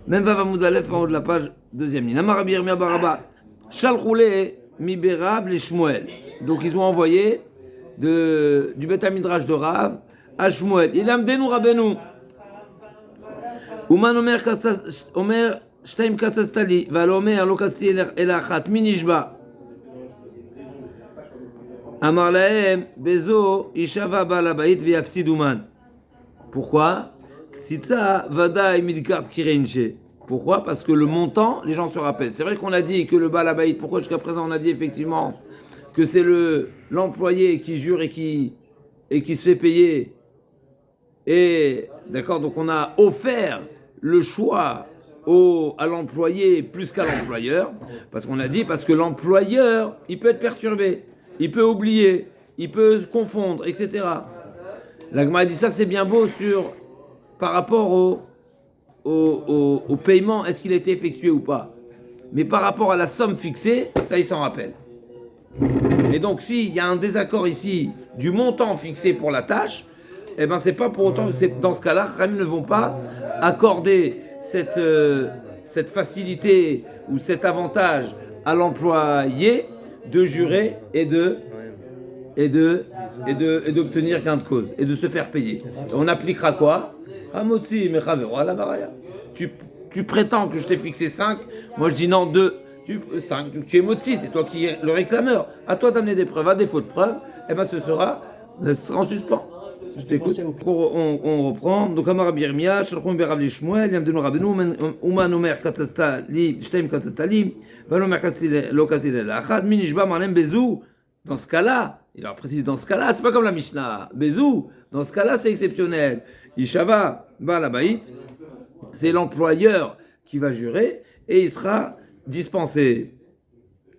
Même Vav Amoud Aleph en haut de la page, deuxième ligne. Amar Rabbi Yirmiyah bar Abba, Shalchoulé mi Rav les Shmuel. Donc ils ont envoyé du Beth Midrash de Rav à Shmuel. Il amdenu Rabbeinu. Uman Omer Shtaim Katsastali, Val Omer lo Katsi el Achat Minishba. Amar Lahem Bezo Ishava Bala Bait Viafsid Uman. Pourquoi? Ktitsa Vadaï Midkart Kirinche. Pourquoi? Parce que le montant, les gens se rappellent. C'est vrai qu'on a dit que le Balabaït, pourquoi jusqu'à présent on a dit effectivement que c'est l'employé qui jure et qui se fait payer. Et d'accord, donc on a offert le choix à l'employé plus qu'à l'employeur, parce qu'on a dit, parce que l'employeur, il peut être perturbé, il peut oublier, il peut se confondre, etc. L'Agma a dit ça, c'est bien beau par rapport au paiement, est-ce qu'il a été effectué ou pas. Mais par rapport à la somme fixée, ça, il s'en rappelle. Et donc, s'il y a un désaccord ici du montant fixé pour la tâche, eh ben, c'est pas pour autant que dans ce cas-là, Khamim ne vont pas accorder cette facilité ou cet avantage à l'employé de jurer et d'obtenir gain de cause et de se faire payer. Et on appliquera quoi? Hamotzi mechavero à la varaya. Tu prétends que je t'ai fixé 5, moi je dis non 2. 5, tu es motzi, c'est toi qui es le réclameur. À toi d'amener des preuves, à défaut de preuves, eh ben ce sera en suspens. Je t'écoute. On reprend. Donc Amar Rabbi Yirmiyah, Shalchum berav li Shmuel, Yamdenu Rabbeinu, Uman Omer Katsastali, Shtaim Katsastali, Val Omer lo Katsi el Achat, Minishba Marlem Bezou. Dans ce cas-là, il a précisé dans ce cas-là, c'est pas comme la Mishnah. Bezou, dans ce cas-là, c'est exceptionnel. Ishava Balabaït, c'est l'employeur qui va jurer et il sera dispensé.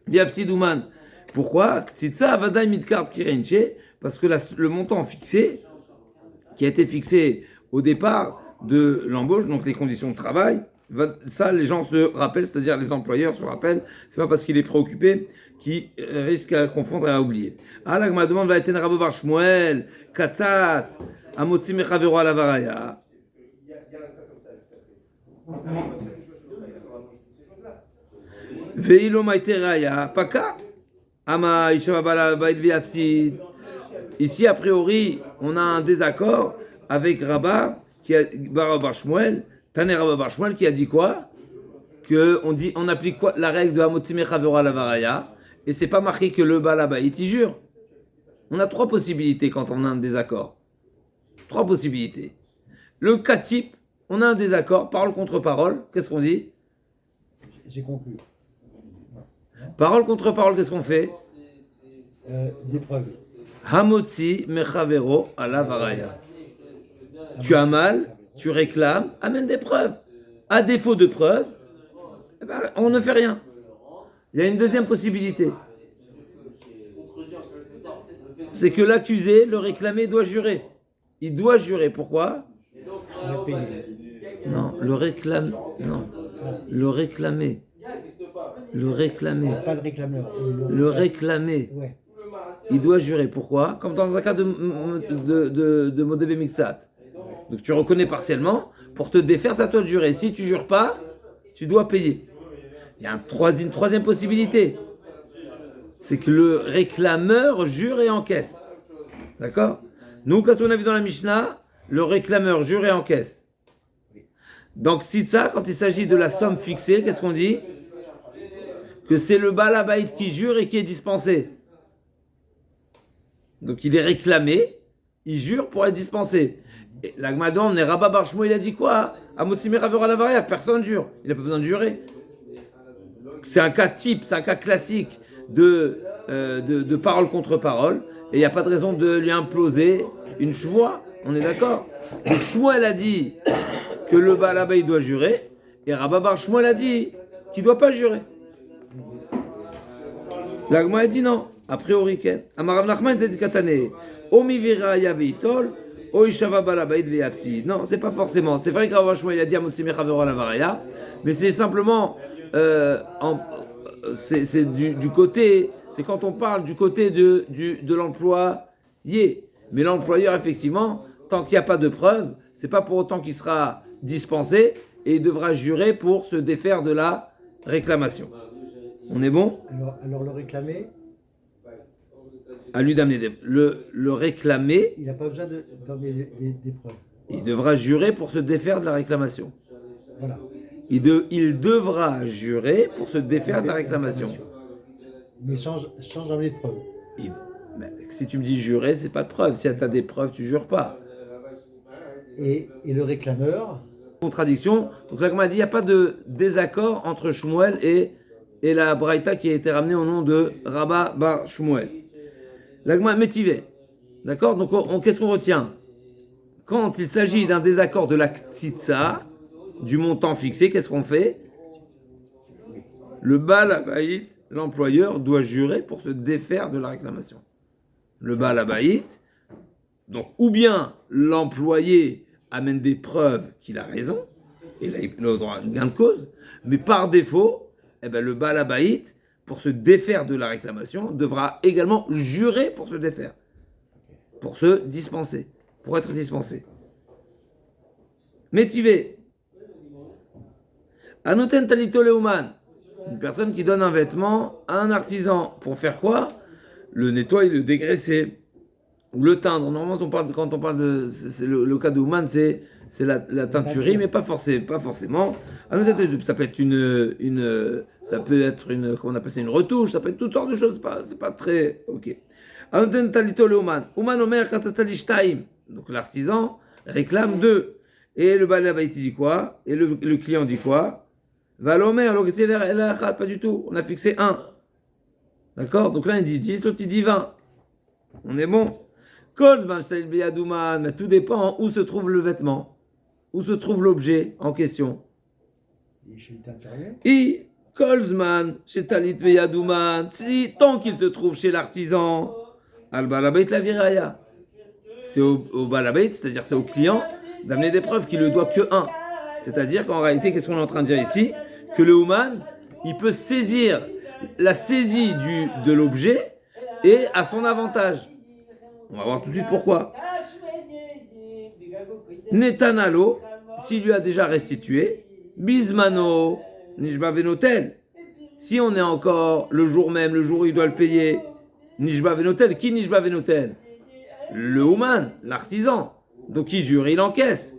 Viapsidouman. Pourquoi? Ktitsa Vadaï Midkart Kirenche, parce que le montant fixé, qui a été fixé au départ de l'embauche, donc les conditions de travail, ça les gens se rappellent, c'est-à-dire les employeurs se rappellent, c'est pas parce qu'il est préoccupé qu'il risque à confondre et à oublier. Alors, ma demande va être Rabbi Bar Shmuel, Katzat, Amotzi Mechavero à la Varaya. Veilo Maiteraya, Paka, Ama Ishava Bala Bait Viafsid. Ici, a priori, on a un désaccord avec Rabba, Bar Shmuel, Taner Rabba Bar Shmuel, qui a dit quoi? On applique quoi? La règle de Hamotzi Mechavero à la Varaya, et c'est pas marqué que le Balabaït y jure. On a 3 possibilités quand on a un désaccord. 3 possibilités. Le cas type, on a un désaccord, parole contre parole, qu'est-ce qu'on dit? J'ai conclu. Parole contre parole, qu'est-ce qu'on fait? Des preuves. Hamotzi mechavero à la varaya. Tu as mal, tu réclames, amène des preuves. À défaut de preuves, eh ben, on ne fait rien. Il y a une deuxième possibilité. C'est que l'accusé, le réclamé, doit jurer. Il doit jurer. Pourquoi? Non, le réclamé. Pas le réclameur. Le réclamé. Ouais. Il doit jurer. Pourquoi? Comme dans un cas de Modébé Mixat. Donc tu reconnais partiellement. Pour te défaire, c'est à toi de jurer. Si tu jures pas, tu dois payer. Il y a une troisième possibilité. C'est que le réclameur jure et encaisse. D'accord? Nous, quand on a vu dans la Mishnah, le réclameur jure et encaisse. Donc, si ça, quand il s'agit de la somme fixée, qu'est-ce qu'on dit? Que c'est le Balabaït qui jure et qui est dispensé. Donc, il est réclamé, il jure pour être dispensé. Et l'Agmadon, on est Rabba Bar Shmuel, il a dit quoi? Amotzi Mechavero à la Varaya, personne jure. Il n'a pas besoin de jurer. C'est un cas type, c'est un cas classique de parole contre parole, et il n'y a pas de raison de lui imploser une choua, on est d'accord? Donc Shmuel a dit que le Balabaï doit jurer, et Rabba Bar Shmuel a dit qu'il ne doit pas jurer. L'Agma a dit non, a priori qu'elle. Amarav Nachman s'est dit katane, Omivira Yaveitol, Oishava Balabaït Veyaksi. Non, c'est pas forcément. C'est vrai que Rabba Shmuel a dit Amotzi Mechavero à la Varaya, mais c'est simplement. C'est du côté, c'est quand on parle du côté de l'employé. Mais l'employeur, effectivement, tant qu'il n'y a pas de preuve, c'est pas pour autant qu'il sera dispensé et il devra jurer pour se défaire de la réclamation. On est bon? Alors le réclamer, À lui d'amener le réclamer, il n'a pas besoin d'amener des preuves. il devra jurer pour se défaire de la réclamation. Voilà. Il devra jurer pour se défaire de la réclamation. Mais sans amener de preuves. Mais si tu me dis jurer, c'est pas de preuve. Si tu as des preuves, tu jures pas. Et le réclameur, Contradiction. Donc là, comme on a dit, il n'y a pas de désaccord entre Shmuel et la Braïta qui a été ramenée au nom de Rabba Bar Shmuel. L'agma métivé. D'accord? Donc qu'est-ce qu'on retient? Quand il s'agit d'un désaccord de la ktitsa, du montant fixé, qu'est-ce qu'on fait? Le Baal Habayit, l'employeur, doit jurer pour se défaire de la réclamation. Le Baal Habayit, donc ou bien l'employé amène des preuves qu'il a raison, et là il a le droit à gain de cause, mais par défaut, le Baal Habayit, pour se défaire de la réclamation, devra également jurer pour se défaire, pour se dispenser, pour être dispensé. Métivé. Anoten talito leuman. Une personne qui donne un vêtement à un artisan. Pour faire quoi? Le nettoyer, le dégraisser. Ou le teindre. Normalement, quand on parle de... le cas de Ouman, c'est la teinturerie, mais pas forcément. Ça peut être ça peut être comment on appelle ça, une retouche, ça peut être toutes sortes de choses. C'est pas très... Ok. Anoten talito leuman. Ouman omer katatali shtaim. Donc l'artisan réclame 2. Et le Baal Habayit dit quoi? Et le client dit quoi? Valomer, alors que c'est pas du tout. On a fixé 1. D'accord? Donc là, il dit 10, l'autre il dit 20. On est bon? Mais tout dépend où se trouve le vêtement. Où se trouve l'objet en question. I Kolzman, chez Talit Beyadouman. Si, tant qu'il se trouve chez l'artisan, Al Baal Habayit la viraya. C'est au Baal Habayit, c'est-à-dire c'est au client, d'amener des preuves qu'il ne doit que 1. C'est-à-dire qu'en réalité, qu'est-ce qu'on est en train de dire ici? Que le Ouman, il peut saisir la saisie de l'objet et à son avantage. On va voir tout de suite pourquoi. Netanalo, s'il lui a déjà restitué, Bismano, Nishba Venotel. Si on est encore le jour même, le jour où il doit le payer, Nishba Venotel. Qui Nishba Venotel? Le Ouman, l'artisan. Donc il jure, il encaisse.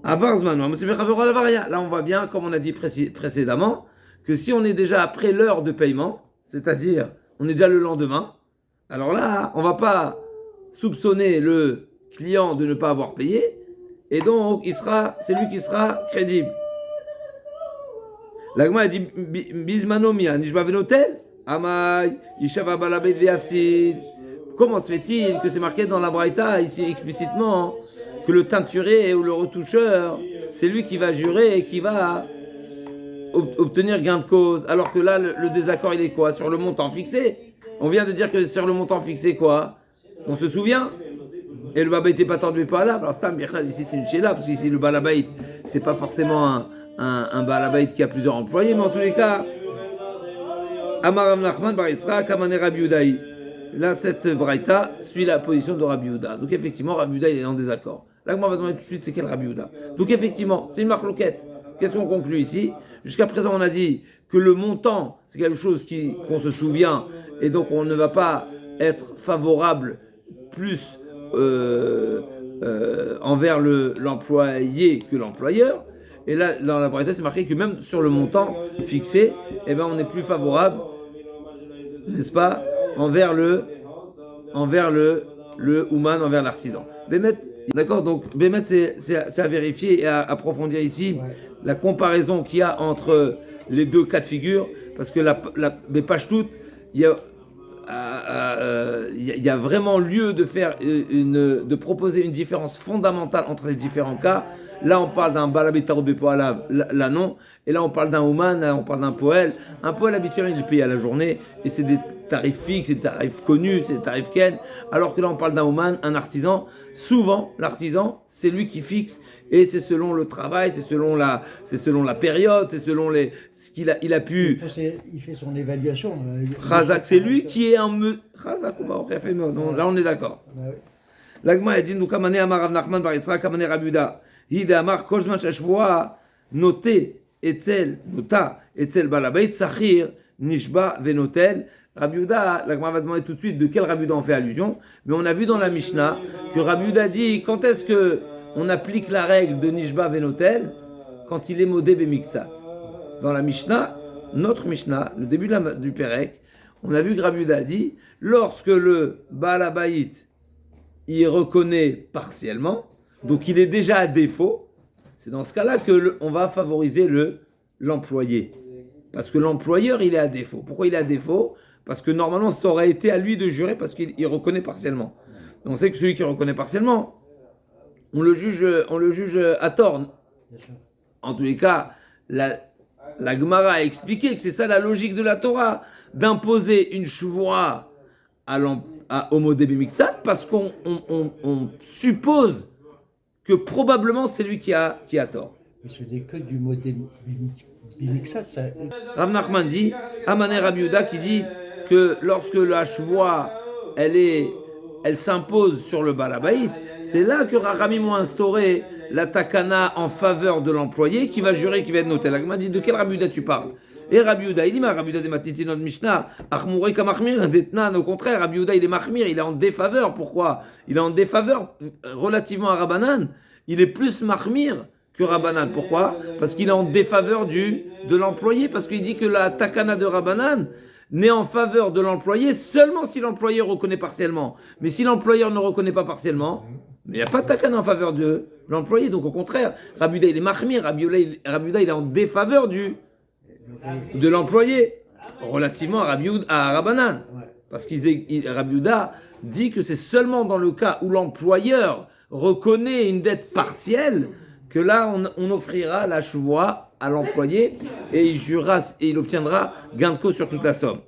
Là, on voit bien, comme on a dit précédemment, que si on est déjà après l'heure de paiement, c'est-à-dire on est déjà le lendemain, alors là, on ne va pas soupçonner le client de ne pas avoir payé, et donc c'est lui qui sera crédible. L'agma a dit Bismanomia, Nishba Venotel, Amay, Yishava Balabet Veafsid. Comment se fait-il que c'est marqué dans la Braïta, ici explicitement, que le teinturé ou le retoucheur, c'est lui qui va jurer et qui va obtenir gain de cause, alors que là, le désaccord, il est quoi? Sur le montant fixé. On vient de dire que sur le montant fixé, quoi? On se souvient? Et le Baal pas tendu pas là. Alors, ici, c'est une chéla, parce qu'ici, le Baal Habayit, c'est pas forcément un Baal Habayit qui a plusieurs employés, mais en tous les cas, Amaram Nachman Bar Yitzchak, Amane Rabbi Yehudaï. Là, cette braïta suit la position de Rabbi Yehuda. Donc, effectivement, Rabbi Yehuda, il est en désaccord. Là, on va demander tout de suite c'est quel Rabbi Yehuda. Donc, effectivement, c'est une marloquette. Qu'est-ce qu'on conclut ici? Jusqu'à présent, on a dit que le montant, c'est quelque chose qu'on se souvient, et donc on ne va pas être favorable plus envers l'employé que l'employeur. Et là, dans la braïta, c'est marqué que même sur le montant fixé, eh ben, on est plus favorable, n'est-ce pas, envers le Ouman, envers l'artisan. Bémet, d'accord, donc Bémet, c'est à vérifier et à approfondir ici la comparaison qu'il y a entre les deux cas de figure, parce que les pages toutes, il y a vraiment lieu de faire de proposer une différence fondamentale entre les différents cas. Là, on parle d'un Baal Habayit Tarot Bepoalav, là non. Et là, on parle d'un Ouman, là, on parle d'un Poel. Un Poel, habituellement, il est payé à la journée. Et c'est des tarifs fixes, c'est des tarifs connus, c'est des tarifs ken. Alors que là, on parle d'un Ouman, un artisan. Souvent, l'artisan, c'est lui qui fixe. Et c'est selon le travail, c'est selon la période, c'est selon ce qu'il a pu. Il fait son évaluation. Chazak, c'est lui qui est Chazak, là, on est d'accord. L'agma a dit, nous, Kamane Amar Rav Nachman Bar Yitzchak, Kamane Rabbi Yehuda. Il a marqué Kozman Shashvoa, noté nota etzel balabait sachir nishba venotel. Rabbi Yehuda, la Gemara va demander tout de suite de quel Rabbi Yehuda on fait allusion, mais on a vu dans la Mishnah que Rabbi Yehuda dit quand est-ce que on applique la règle de nishba venotel quand il est modé bemiktsat. Dans la Mishnah, notre Mishnah, le début du Pérec, on a vu que Rabbi Yehuda dit lorsque le Baal Habayit il reconnaît partiellement, donc il est déjà à défaut, c'est dans ce cas-là qu'on va favoriser l'employé. Parce que l'employeur, il est à défaut. Pourquoi il est à défaut ? Parce que normalement, ça aurait été à lui de jurer parce qu'il reconnaît partiellement. Et on sait que celui qui reconnaît partiellement, on le juge à tort. En tous les cas, la Gemara a expliqué que c'est ça la logique de la Torah, d'imposer une shuvra au modé bemiktsat, parce qu'on suppose que probablement c'est lui qui a tort. Mais ce n'est que du modèle bimixat, ça. Rav Nachman dit, Amané Rabbi Yehuda qui dit que lorsque la shuvra elle s'impose sur le Baal Habayit, c'est là que Rachamim ont instauré la takana en faveur de l'employé qui va jurer, qui va être noté. La Gemara dit de quel Rabbi Yehuda tu parles ? Et Rabbi Yehuda, il dit, mais Rabbi Yehuda de Matniti notre Mishnah, Achmourei kamachmir, Detnan, au contraire, Rabbi Yehuda il est mahmir, il est en défaveur. Pourquoi ? Il est en défaveur relativement à Rabbanan. Il est plus mahmir que Rabbanan. Pourquoi ? Parce qu'il est en défaveur de l'employé, parce qu'il dit que la takana de Rabbanan n'est en faveur de l'employé seulement si l'employeur reconnaît partiellement. Mais si l'employeur ne reconnaît pas partiellement, il n'y a pas de takana en faveur de l'employé. Donc au contraire, Rabbi Yehuda il est mahmir, Rabbi Yehuda il est en défaveur de l'employé, relativement à Rabbanan. Parce Rabbi Yehuda dit que c'est seulement dans le cas où l'employeur reconnaît une dette partielle que là on offrira la shuvra à l'employé et il jurera et il obtiendra gain de cause sur toute la somme.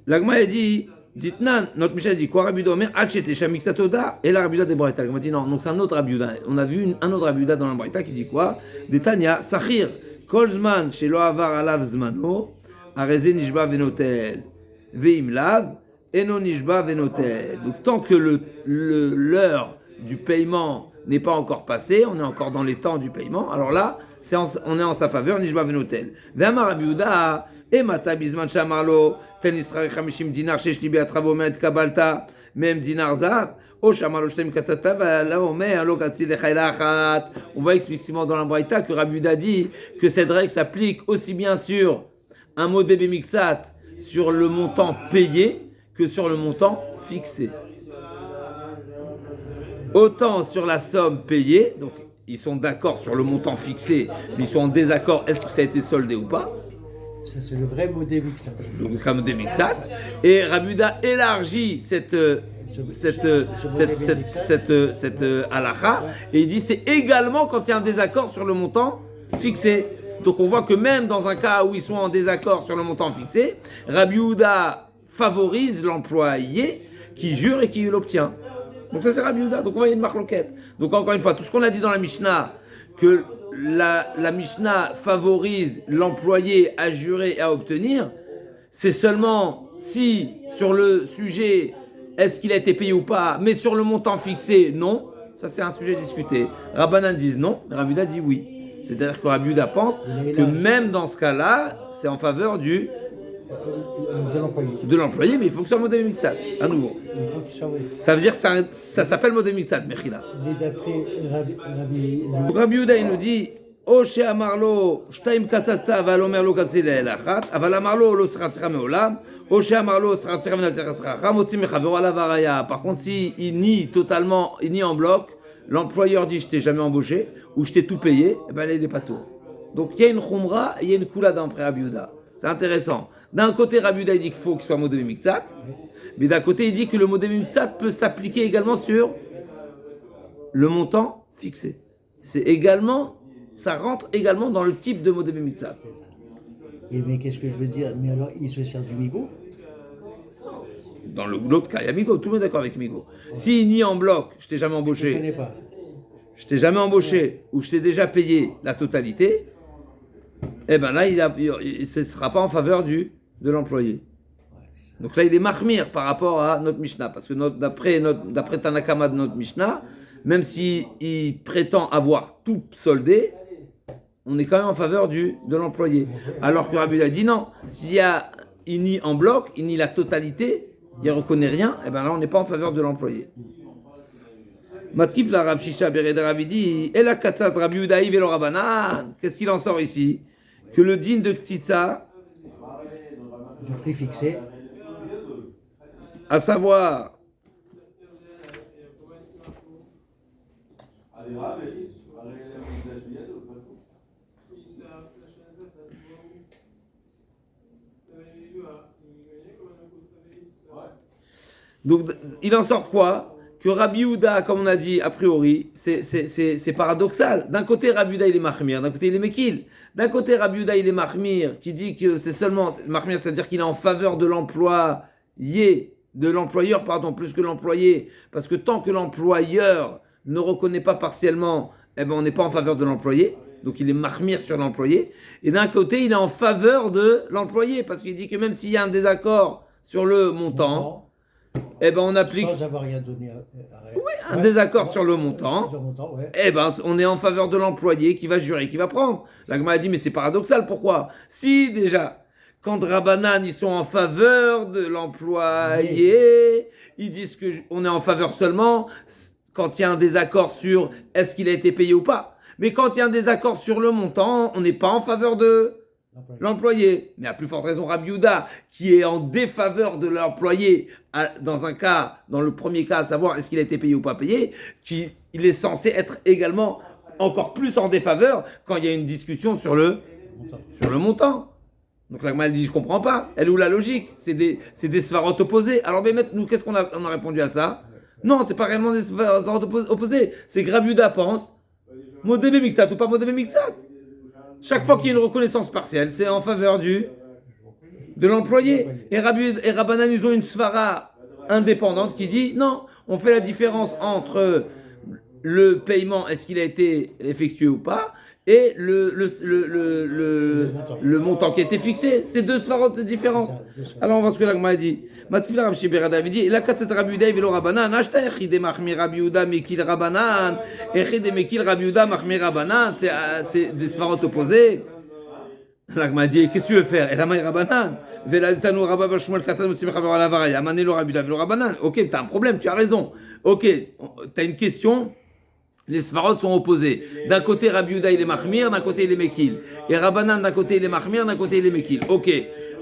La Gemara dit, Ditnan, notre Mishnah dit quoi? Rabbi Yehuda Omer, Achete Shamixatoda, et la Rabbi Yehuda de Braïta. La Gemara dit non, donc c'est un autre Rabbi Yehuda. On a vu un autre Rabbi Yehuda dans la Braïta qui dit quoi? Detania, Sachir, Kolzman, Shelo Avar Alav Zmano, Areze Nishba Venotel, Veim Lav, Eno Nishba Venotel. Donc tant que l'heure du paiement n'est pas encore passée, on est encore dans les temps du paiement, alors là, on est en sa faveur, Nishba Venotel. Ve'amar Rabbi Yehuda, Emata Bizman Shamarlo, Ten Israël 50 dinar, Shesh Libi Atravomet, Kabalta, Mem Dinar Zav, O Shamarlo Shtem Kasatav, là on met un lokatsi lechaylachat. On voit explicitement dans la Braïta que Rabbi Yehuda dit que cette règle s'applique aussi bien sur un modé bemiktsat, sur le montant payé, que sur le montant fixé. Autant sur la somme payée, donc ils sont d'accord sur le montant fixé, mais ils sont en désaccord, est-ce que ça a été soldé ou pas? Ça, c'est le vrai modèle mixat. Le vrai modé bemiktsat. Et Rabbi Yehuda élargit cette halakha, et il dit c'est également quand il y a un désaccord sur le montant fixé. Donc on voit que même dans un cas où ils sont en désaccord sur le montant fixé, Rabbi Yehuda favorise l'employé qui jure et qui l'obtient. Donc ça c'est Rabbi Yehuda, donc on voit une marloquette. Donc encore une fois, tout ce qu'on a dit dans la Mishnah, que la Mishnah favorise l'employé à jurer et à obtenir, c'est seulement si sur le sujet est-ce qu'il a été payé ou pas, mais sur le montant fixé, non. Ça c'est un sujet discuté. Rabbanan disent non, Rabbi Yehuda dit oui. C'est-à-dire que Rabbi Yehuda pense que même dans ce cas-là, c'est en faveur de l'employé, mais il faut que ce soit modé bemiktsat, à nouveau. Ça veut dire que ça s'appelle modé bemiktsat, Mechila. Mais d'après Rabbi Yehuda, il nous dit Oshe Amarlo, Shtaim Katsasta, Valomer Lo Katsi Le'elachat, Aval Amarlo Lo Sratzira Meolam, Oshe Amarlo Sratzira Menatzira, Motzi Mechavero Ala Varaya. Par contre, s'il nie totalement, il nie en bloc, l'employeur dit je t'ai jamais embauché ou je t'ai tout payé, et ben là il est pas tout. Donc il y a une khumra et il y a une kula dans Rabbi Yehuda. C'est intéressant. D'un côté, Rabbi Yehuda dit qu'il faut qu'il soit modé bemiktsat, mais d'un côté il dit que le modé bemiktsat peut s'appliquer également sur le montant fixé. Ça rentre également dans le type de modé bemiktsat. Mais qu'est-ce que je veux dire? Mais alors il se sert du migo? Dans l'autre cas, il y a Migo, tout le monde est d'accord avec Migo. S'il nie en bloc, je t'ai jamais embauché. Je connais pas. Je t'ai jamais embauché ou je t'ai déjà payé la totalité, eh ben là, ce ne sera pas en faveur de l'employé. Donc là, il est mahmir par rapport à notre Mishnah, parce que d'après Tanakama de notre Mishnah, même s'il prétend avoir tout soldé, on est quand même en faveur de l'employé. Alors que Rabbi Yehuda dit non, il nie en bloc, il nie la totalité, il ne reconnaît rien, et bien là on n'est pas en faveur de l'employé. Matkif la Rav Shisha Bered Ravidi, et la Katzat Rabbi Yehuda Velo Rabbanan. Qu'est-ce qu'il en sort ici? Que le din de Ktitsa, Du prix fixé. à savoir donc il en sort quoi? Que Rabbi Yehuda, comme on a dit a priori, c'est paradoxal. D'un côté Rabbi Yehuda il est mahmir, d'un côté il est mekil. D'un côté Rabbi Yehuda il est mahmir, qui dit que c'est seulement mahmir, c'est-à-dire qu'il est en faveur de l'employé, de l'employeur, pardon, plus que l'employé, parce que tant que l'employeur ne reconnaît pas partiellement, eh ben on n'est pas en faveur de l'employé, donc il est mahmir sur l'employé. Et d'un côté il est en faveur de l'employé, parce qu'il dit que même s'il y a un désaccord sur le montant, eh ben on applique. Sans avoir rien donné à Oui, un désaccord sur le montant. Ouais. Eh ben on est en faveur de l'employé qui va jurer, qui va prendre. La Gemara a dit mais c'est paradoxal, pourquoi? Si déjà, quand Rabbanan ils sont en faveur de l'employé, ils disent que on est en faveur seulement quand il y a un désaccord sur est-ce qu'il a été payé ou pas. Mais quand il y a un désaccord sur le montant, on n'est pas en faveur de l'employé. Mais à plus forte raison, Rabbi Yehuda, qui est en défaveur de l'employé, dans un cas, dans le premier cas, à savoir est-ce qu'il a été payé ou pas payé, il est censé être également encore plus en défaveur quand il y a une discussion sur le montant. Donc la Gemara dit, je comprends pas. Elle est où la logique? C'est des svarot opposés. Alors mais nous, qu'est-ce qu'on a répondu à ça? Non, c'est pas réellement des svarot opposés. C'est que Rabbi Yehuda pense, modébé mixat ou pas modébé mixat. Chaque fois qu'il y a une reconnaissance partielle, c'est en faveur de l'employé. Et Rabbanan, ils ont une svara indépendante qui dit non, on fait la différence entre le paiement, est-ce qu'il a été effectué ou pas, et le montant qui a été fixé. C'est deux svarot différentes. Alors on va voir ce que la Gemara dit. Matkila Rav Shibera Davidi, la katzet Rabbi Yehuda velo Rabbanan, ashta echide machmir Rabbi Yehuda mekil Rabbanan, echide mekil Rabbi Yehuda machmir Rabbanan, c'est des svarot opposés. La Gemara dit, qu'est-ce que tu veux faire? Et Ramay Rabbanan, veladetanu Rabba Bashmuel Katzat Motzi Mechaver Alavara, amane lo Rabbi Yehuda velo Rabbanan. Ok, t'as un problème, tu as raison. Ok, t'as une question. Les svarot sont opposés. D'un côté, Rabbi Yehuda il est mahmir, d'un côté il est mekil. Et Rabbanan d'un côté il est mahmir, d'un côté il est mekil. Ok.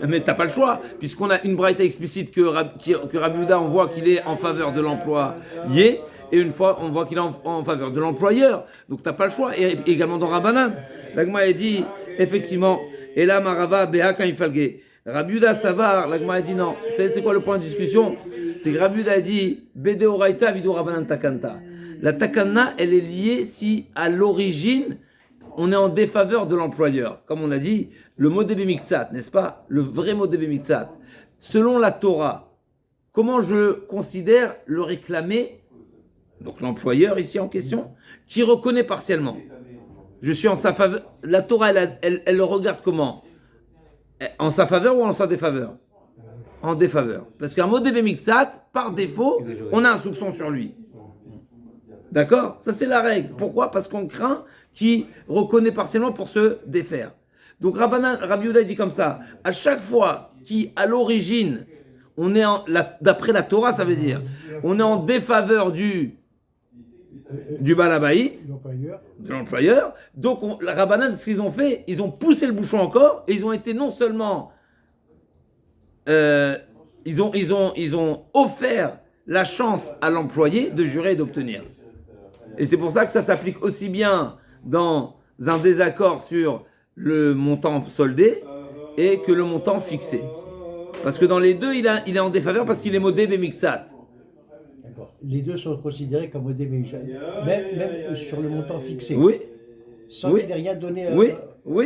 Mais t'as pas le choix, puisqu'on a une braïta explicite que Rabbi Yehuda, on voit qu'il est en faveur de l'employé, et une fois, on voit qu'il est en faveur de l'employeur. Donc t'as pas le choix. Et également dans Rabbanan, l'Agma a dit, effectivement, et là, Marava, Béa, quand il falguait. Rabbi Yehuda, Savar, l'Agma a dit non. C'est quoi le point de discussion? C'est que Rabbi Yehuda a dit, Bede Oraita, Vido Rabbanan Takanta. La Takana, elle est liée si, à l'origine, on est en défaveur de l'employeur. Comme on a dit, le mot d'Ebemiktsat, n'est-ce pas? Le vrai mot d'Ebemiktsat. Selon la Torah, comment je considère le réclamé, donc l'employeur ici en question, qui reconnaît partiellement? Je suis en sa faveur. La Torah, elle le regarde comment? En sa faveur ou en sa défaveur? En défaveur. Parce qu'un mot d'Ebemiktsat, par défaut, on a un soupçon sur lui. D'accord? Ça, c'est la règle. Pourquoi? Parce qu'on craint qu'il reconnaît partiellement pour se défaire. Donc, Rabbi Yehuda dit comme ça. À chaque fois qu'à l'origine, on est d'après la Torah, ça veut dire, on est en défaveur du balabaï, de l'employeur. Donc, la Rabbanan, ce qu'ils ont fait, ils ont poussé le bouchon encore et ils ont été non seulement, ils ont offert la chance à l'employé de jurer et d'obtenir. Et c'est pour ça que ça s'applique aussi bien dans un désaccord sur le montant soldé et que le montant fixé. Parce que dans les deux, il est en défaveur parce qu'il est modé Bemixat. D'accord. Les deux sont considérés comme modé Bemixat. Même sur le montant fixé. Oui. Sans qu'il n'ait rien donné. Oui.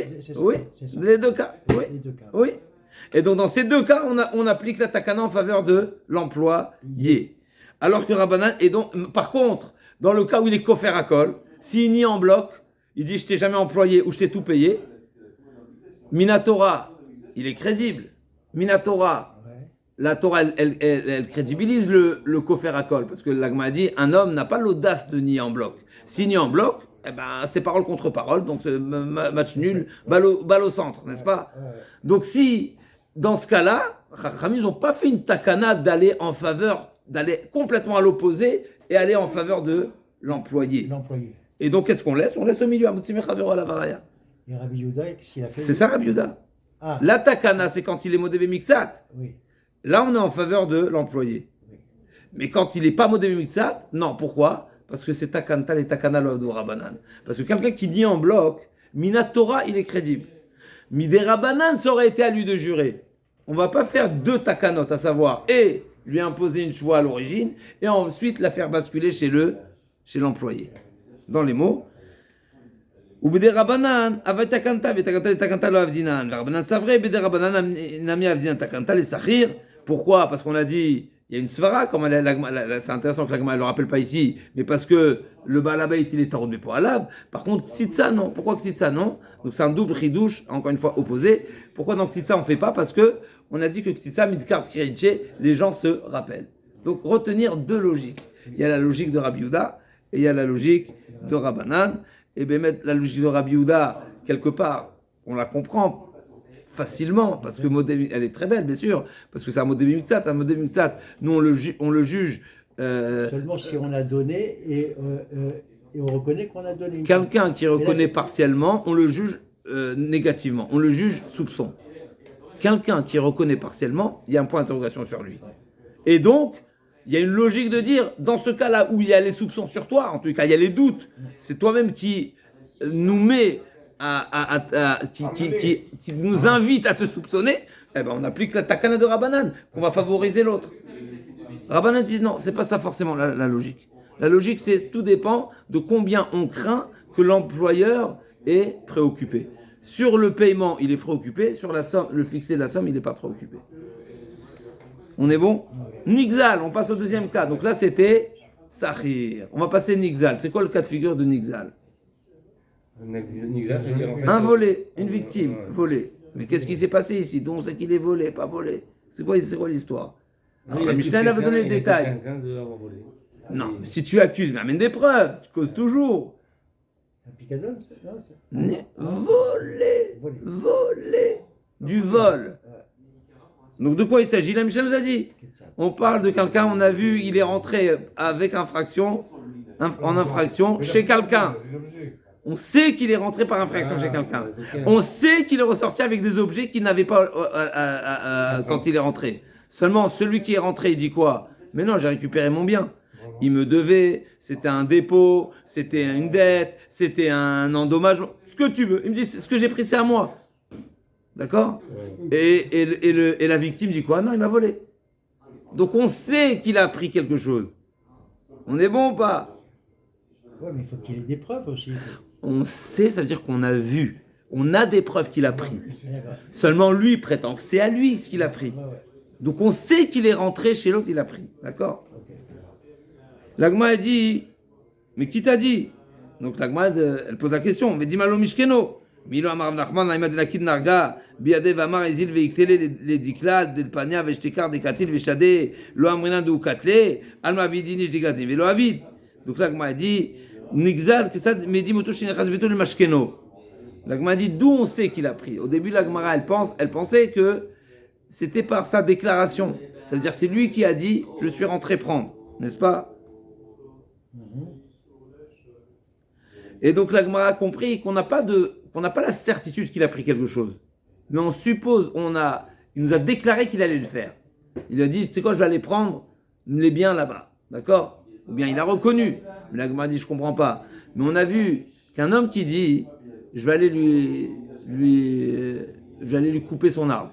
Les deux cas. Oui. Et donc dans ces deux cas, on applique la takana en faveur de l'employé. Alors que Rabbanan, et donc, par contre, dans le cas où il est kofer à kol, s'il nie en bloc, il dit je t'ai jamais employé ou je t'ai tout payé, Minatora, il est crédible. Minatora, la Torah, elle crédibilise le kofer à kol, parce que l'Agma a dit un homme n'a pas l'audace de nier en bloc. S'il nie en bloc, eh ben, c'est parole contre parole, donc match nul, balle au centre, n'est-ce pas? Donc si, dans ce cas-là, Chachamim, ils n'ont pas fait une takana d'aller en faveur, d'aller complètement à l'opposé et aller en faveur de l'employé. Et donc, qu'est-ce qu'on laisse? On laisse au milieu, Amotzi Mechavero à la varaya. Et Rabbi Yehuda, s'il a fait... C'est ça, Rabbi Yehuda. Ah. La takana, c'est quand il est modévé mixat. Oui. Là, on est en faveur de l'employé. Oui. Mais quand il n'est pas modévé mixat, non. Pourquoi? Parce que c'est takanta et takana lo Rabanan. Parce que quelqu'un qui dit en bloc, Mina Torah, il est crédible. Midé Rabanan, ça aurait été à lui de jurer. On ne va pas faire deux takanot, à savoir, et lui imposer une choix à l'origine, et ensuite la faire basculer chez l'employé. Dans les mots, ou Bidé Rabanan, avait takanta lo avdinan. Rabanan, c'est vrai, Bidé Rabanan, nami avdinan takanta, les sahir. Pourquoi? Parce qu'on a dit, il y a une svara, comme c'est intéressant que l'agma ne le rappelle pas ici, mais parce que le balabait, il est tarot de pour alav. Par contre, ksitsa, non. Pourquoi ksitsa, non? Donc c'est un double ridouche, encore une fois opposé. Pourquoi dans ksitsa on ne fait pas? Parce que on a dit que ksitsa, midkart, kirinche, les gens se rappellent. Donc retenir deux logiques. Il y a la logique de Rabbi Yehuda et il y a la logique de Rabbanan. Et bien mettre la logique de Rabbi Yehuda, quelque part, on la comprend facilement, parce que elle est très belle, bien sûr, parce que c'est un modèle mixat. Un modèle mixat, nous on le juge. Seulement si on a donné et on reconnaît qu'on a donné. Quelqu'un qui reconnaît partiellement, on le juge négativement, on le juge soupçon. Quelqu'un qui reconnaît partiellement, il y a un point d'interrogation sur lui. Et donc, il y a une logique de dire, dans ce cas-là où il y a les soupçons sur toi, en tout cas il y a les doutes, c'est toi-même qui nous met qui nous invite à te soupçonner, eh ben on applique la takana de Rabbanan, qu'on va favoriser l'autre. Rabbanan dit non, c'est pas ça forcément la logique. La logique, c'est tout dépend de combien on craint que l'employeur est préoccupé. Sur le paiement, il est préoccupé, sur la somme, le fixé de la somme, il n'est pas préoccupé. On est bon? Nixal, on passe au deuxième cas. Donc là, c'était Sahir. On va passer Nixal. C'est quoi le cas de figure de Nixal? Nixal, c'est-à-dire en fait... Un volé, une victime, volé. Mais qu'est-ce qui s'est passé ici? D'où on sait qu'il est volé, pas volé? C'est quoi l'histoire? Mishnah avait donné le détail. Non, si tu accuses, mais amène des preuves. Tu causes toujours. Un picadol, Volé. Du vol. Donc de quoi il s'agit? La Mishnah nous a dit. On parle de quelqu'un, on a vu, il est rentré avec infraction, en infraction chez quelqu'un. On sait qu'il est rentré par infraction chez quelqu'un. On sait qu'il est ressorti avec des objets qu'il n'avait pas quand il est rentré. Seulement, celui qui est rentré, il dit quoi? Mais non, j'ai récupéré mon bien. Il me devait, c'était un dépôt, c'était une dette, c'était un endommagement, ce que tu veux. Il me dit, ce que j'ai pris, c'est à moi. D'accord? Et la victime dit quoi? Non, il m'a volé. Donc on sait qu'il a pris quelque chose. On est bon ou pas? Oui, mais il faut qu'il ait des preuves aussi. On sait, ça veut dire qu'on a vu. On a des preuves qu'il a pris. Seulement lui prétend que c'est à lui ce qu'il a pris. Donc on sait qu'il est rentré chez l'autre, il a pris. D'accord? L'agma a dit, mais qui t'a dit? Donc l'agma, elle pose la question. Mais dis malo mishkeno. Milo amar nachman naima de nakid narga biade vamar ezil veiktele le diklal del pania veshtekar de katil veshade lo amrinan de ukatle alma vidinish de gazim velo avid. Donc l'agma a dit nixal que ça me dit moto shinechaz beto le mashkeno. L'agma a dit d'où on sait qu'il a pris. Au début l'agmara elle pensait que c'était par sa déclaration. Ça veut dire c'est lui qui a dit je suis rentré prendre, n'est-ce pas? Et donc l'agmara a compris qu'on n'a pas la certitude qu'il a pris quelque chose. Mais on suppose, il nous a déclaré qu'il allait le faire. Il a dit, tu sais quoi, je vais aller prendre les biens là-bas. D'accord? Ou bien il a reconnu. Mais l'agmara dit, je comprends pas. Mais on a vu qu'un homme qui dit, je vais aller lui couper son arbre.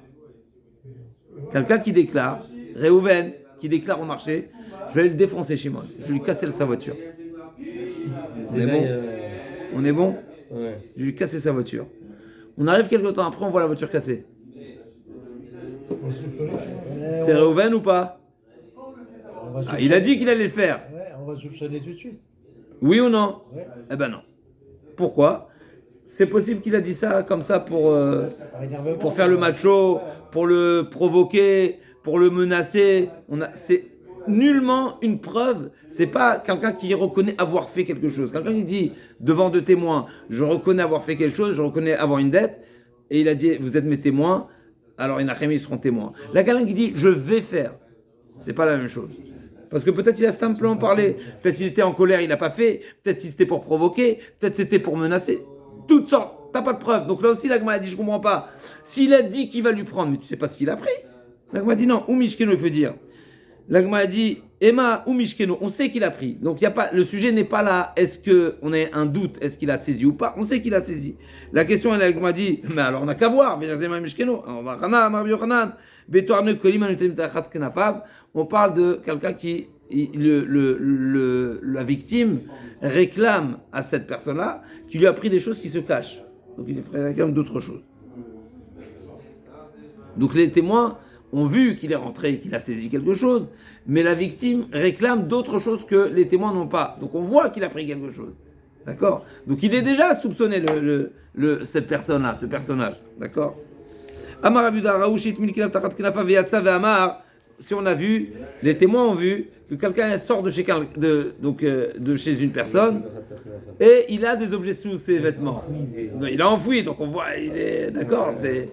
Quelqu'un qui déclare, Réhouven, qui déclare au marché, je vais aller le défoncer Shimon. Je vais lui casser sa voiture. On est bon? On est bon? Ouais. Je vais lui casser sa voiture. On arrive quelque temps après, on voit la voiture cassée. C'est Réhouven ou pas? Il a dit qu'il allait le faire. Ouais, on va soupçonner tout de suite. Oui ou non? Ouais. Eh ben non. Pourquoi? C'est possible qu'il a dit ça comme ça pour faire le macho, pour le provoquer, pour le menacer. nullement une preuve. C'est pas quelqu'un qui reconnaît avoir fait quelque chose. Quelqu'un qui dit devant deux témoins, je reconnais avoir fait quelque chose, je reconnais avoir une dette, et il a dit vous êtes mes témoins, alors ils seront témoins. Là, quelqu'un qui dit je vais faire, c'est pas la même chose. Parce que peut-être il a simplement parlé, peut-être il était en colère, il n'a pas fait, peut-être c'était pour provoquer, peut-être c'était pour menacer. Toutes sortes, t'as pas de preuves. Donc là aussi, l'Agma a dit, je comprends pas. S'il a dit qu'il va lui prendre, mais tu sais pas ce qu'il a pris. L'Agma a dit non, ou Mishkeno, il veut dire. L'Agma a dit, Emma ou Mishkeno, on sait qu'il a pris. Donc y a pas, le sujet n'est pas là, est-ce qu'on a un doute, est-ce qu'il a saisi ou pas. On sait qu'il a saisi. La question, l'Agma a dit, mais alors on n'a qu'à voir, on parle de quelqu'un qui, la victime réclame à cette personne-là qui lui a pris des choses qui se cachent. Donc il réclame d'autres choses. Donc les témoins ont vu qu'il est rentré et qu'il a saisi quelque chose, mais la victime réclame d'autres choses que les témoins n'ont pas. Donc on voit qu'il a pris quelque chose. D'accord ? Donc il est déjà soupçonné cette personne-là, ce personnage. D'accord ? Amar Abuda Raouchit Milkilav Tachat Knafa Veyatsa Ve'amar. Si on a vu, les témoins ont vu que quelqu'un sort de chez une personne et il a des objets sous ses vêtements. Il a enfoui, donc on voit, il est d'accord, c'est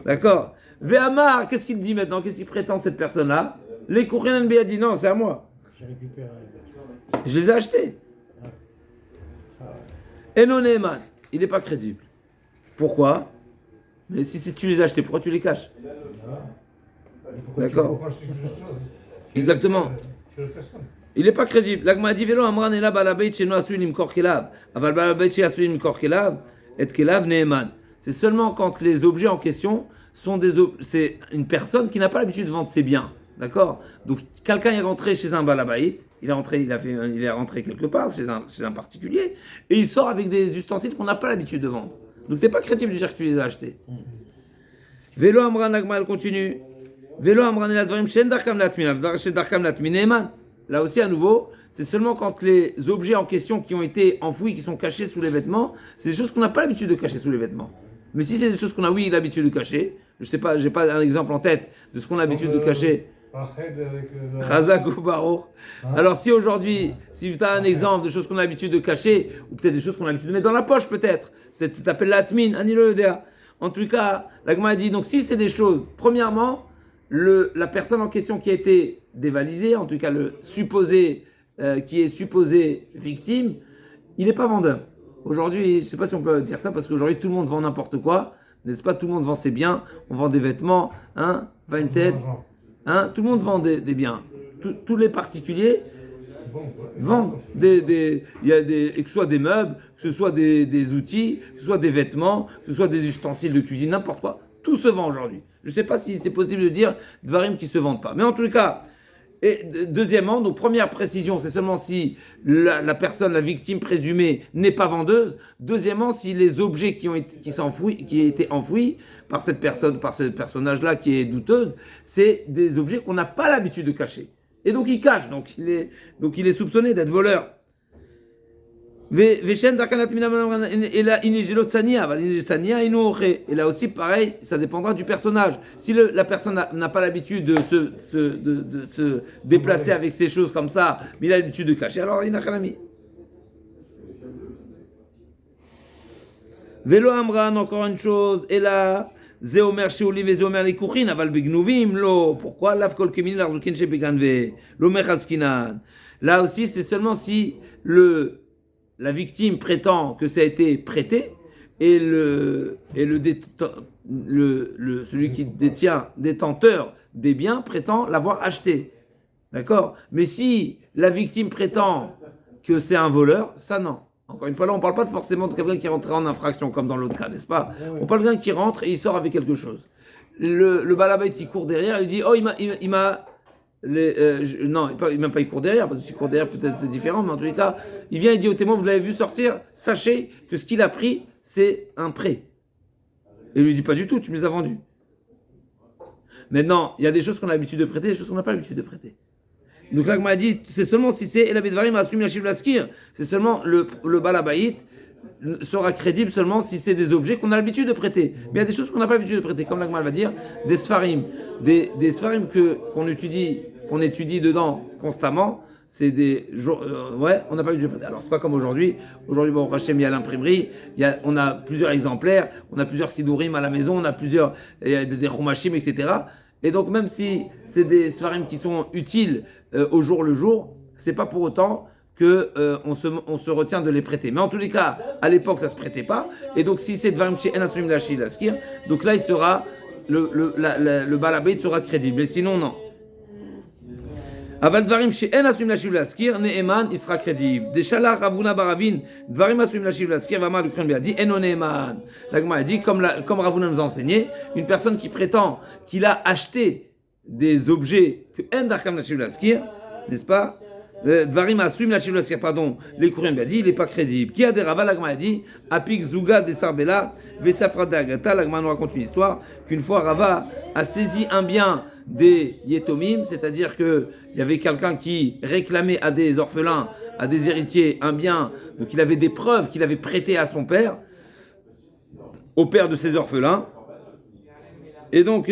d'accord. Ve'amar, qu'est-ce qu'il dit maintenant? Qu'est-ce qu'il prétend cette personne-là? Les Kourianan a dit non, c'est à moi. Je les ai achetés. Et non, Neyman, il n'est pas crédible. Pourquoi? Mais si tu les as achetés, pourquoi tu les caches? D'accord. Exactement. Il n'est pas crédible. L'agma dit vélo amran ela balabeit sheno asuin imkor kelav, aval balabeit she asuin imkor kelav et kelav neeman. C'est seulement quand les objets en question sont c'est une personne qui n'a pas l'habitude de vendre ses biens. D'accord. Donc quelqu'un est rentré chez un balabait, il est rentré quelque part chez un particulier et il sort avec des ustensiles qu'on n'a pas l'habitude de vendre. Donc t'es pas crédible de dire que tu les as achetés. Vélo amran, l'agma elle continue. Vélo amranela dvarim shen darkam latmin, shen darkam latmin neman. Là aussi à nouveau, c'est seulement quand les objets en question qui ont été enfouis, qui sont cachés sous les vêtements, c'est des choses qu'on n'a pas l'habitude de cacher sous les vêtements. Mais si c'est des choses qu'on a l'habitude de cacher, je sais pas, j'ai pas un exemple en tête de ce qu'on a l'habitude de cacher. Chazak ou Baruch. Alors si aujourd'hui, si tu as un exemple de choses qu'on a l'habitude de cacher, ou peut-être des choses qu'on a l'habitude de mettre dans la poche peut-être, tu t'appelles l'atmin, Ani le Yodea. En tout cas, l'Agma a dit, donc si c'est des choses, premièrement, la personne en question qui a été dévalisée, en tout cas le supposé, qui est supposé victime, il n'est pas vendeur. Aujourd'hui, je ne sais pas si on peut dire ça, parce qu'aujourd'hui tout le monde vend n'importe quoi, n'est-ce pas? Tout le monde vend ses biens, on vend des vêtements, hein, Vinted, hein, tout le monde vend des biens. Tous les particuliers vendent que ce soit des meubles, que ce soit des outils, que ce soit des vêtements, que ce soit des ustensiles de cuisine, n'importe quoi. Tout se vend aujourd'hui. Je ne sais pas si c'est possible de dire dvarim qui ne se vendent pas. Mais en tout cas, et deuxièmement, donc première précision, c'est seulement si la personne, la victime présumée, n'est pas vendeuse. Deuxièmement, si les objets qui ont été enfouis par cette personne, par ce personnage-là qui est douteuse, c'est des objets qu'on n'a pas l'habitude de cacher. Et donc il cache, donc il est soupçonné d'être voleur. Et là aussi, pareil, ça dépendra du personnage. Si la personne n'a pas l'habitude de se déplacer avec ces choses comme ça, mais il a l'habitude de cacher, alors il n'a qu'un ami. Vélo Amran, encore une chose, et là, Zéomer Sheoli ve Zéomer Likouchin, aval Begnuvim, lo, pourquoi Lav Kol Kemini, l'Arzukin Shebeganve, lo Mechaskinan. Là aussi, c'est seulement si la victime prétend que ça a été prêté et celui qui détenteur des biens prétend l'avoir acheté. D'accord? Mais si la victime prétend que c'est un voleur, ça non. Encore une fois, là, on ne parle pas forcément de quelqu'un qui est rentré en infraction comme dans l'autre cas, n'est-ce pas? On parle de quelqu'un qui rentre et il sort avec quelque chose. Le balabait, il court derrière, il dit « Oh, il m'a non, même pas il court derrière, parce que s'il court derrière, peut-être c'est différent, mais en tous les cas, il vient et dit au témoin, vous l'avez vu sortir, sachez que ce qu'il a pris, c'est un prêt. Et il lui dit, pas du tout, tu me les as vendus. Maintenant, il y a des choses qu'on a l'habitude de prêter, des choses qu'on n'a pas l'habitude de prêter. Donc là, il m'a dit, c'est seulement si c'est El Abedvarim Asum Yashiv Laskir, c'est seulement le Balabaït sera crédible seulement si c'est des objets qu'on a l'habitude de prêter. Mais il y a des choses qu'on n'a pas l'habitude de prêter, comme l'Agma va dire, des Sfarim. Des Sfarim qu'on étudie qu'on étudie dedans constamment, c'est des jours, ouais, on n'a pas eu de prêter. Alors c'est pas comme aujourd'hui. Aujourd'hui, bon, Hachem, il y a l'imprimerie, on a plusieurs exemplaires, on a plusieurs sidourim à la maison, on a plusieurs, il y a des chumashim, etc. Et donc même si c'est des svarim qui sont utiles au jour le jour, c'est pas pour autant que on se retient de les prêter. Mais en tous les cas, à l'époque, ça se prêtait pas. Et donc si c'est dvarim chez enasumim lashi laskir, donc là il sera le balabait sera crédible. Et sinon non. Aval dvarim chez enasumim lashi laskir, neeman il sera crédible. Des shalach ravuna baravin dvarim asumim lashi laskir va mal le cran bien dit eno neeman. L'agma a dit comme Ravuna nous a enseigné, une personne qui prétend qu'il a acheté des objets que en darkam lashi laskir, n'est-ce pas? Dvarim asum la shivlaskir, pardon, les Kouriens bien dit, il n'est pas crédible. Qui a des ravas, l'agma a dit, apik zuga des sarbela, vesafra d'agata, l'agma nous raconte une histoire, qu'une fois Rava a saisi un bien des yetomim, c'est-à-dire qu'il y avait quelqu'un qui réclamait à des orphelins, à des héritiers, un bien, donc il avait des preuves qu'il avait prêté à son père, au père de ses orphelins. Et donc,